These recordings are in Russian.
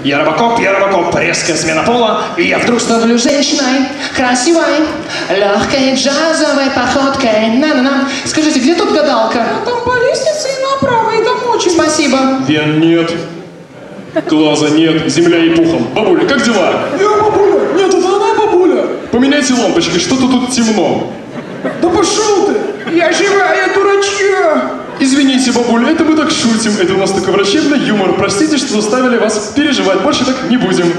Я робокоп, резкая смена пола, и я вдруг становлюсь женщиной, красивой, легкой, джазовой походкой. На-на-на. Скажите, где тут гадалка? А там по лестнице и направо, и там очередь. Спасибо. Вен нет, глаза нет, земля и пухом. Бабуля, как дела? Я бабуля. Нет, это она бабуля. Поменяйте лампочки, что-то тут темно. Да пошел ты. Я живая дурачья. Извините, бабуля, это мы так шутим. Это у нас такой врачебный юмор. Простите, что заставили вас переживать. Больше так не будем.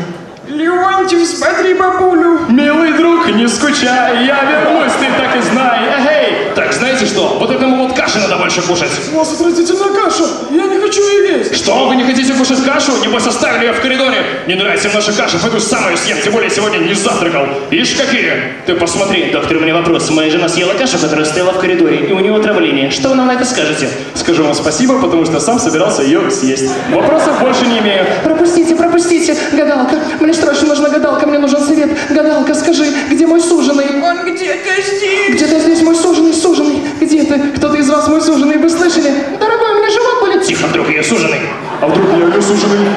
Леонтьев, смотри бабулю. Милый друг, не скучай, я вернусь, ты так и знай. Эй, Так, знаете что? Вот этому вот каши надо больше кушать. У вас отвратительная каша. Я не хочу ее есть. Что, вы не хотите кушать кашу? Небось оставили ее в коридоре. Не нравится им наша каша, пойду самую съем. Тем более сегодня не завтракал. Ишь какие. Ты посмотри, доктор, у меня вопрос. Моя жена съела кашу, которая стояла в коридоре, и у нее отравление. Что вы нам на это скажете? скажу вам спасибо, потому что сам собирался ее съесть. Вопросов больше не имею. Пропустите, гадалка. Мне срочно нужна гадалка, мне нужен совет. Гадалка, скажи, где мой суженый? Он где-то здесь. Где-то здесь мой суженый. Где ты? Кто-то из вас мой суженый, вы слышали? Дорогой, у меня живот болит. Тихо, вдруг ее суженый. А вдруг я ее суженый?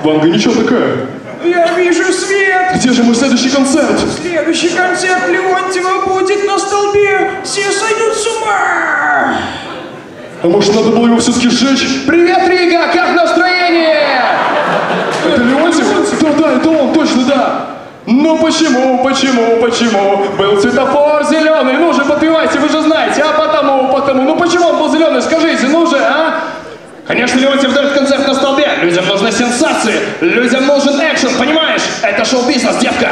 Ванга ничего такая. Я вижу свет. Где же мой следующий концерт? Следующий концерт Леонтьева будет на столбе. Все сойдут с ума. А может, надо было его все-таки сжечь? Привет, Рига, как настроение? Это Леонтьев? Да, это он, точно, да. Ну почему? Был светофор зеленый, ну же подпевайте, вы же знаете, а потому. Ну почему он был зеленый, скажите, ну же, а? Конечно, Леонтьев дает концерт на столбе. Людям нужны сенсации, людям нужен экшен, понимаешь? Это шоу-бизнес, девка.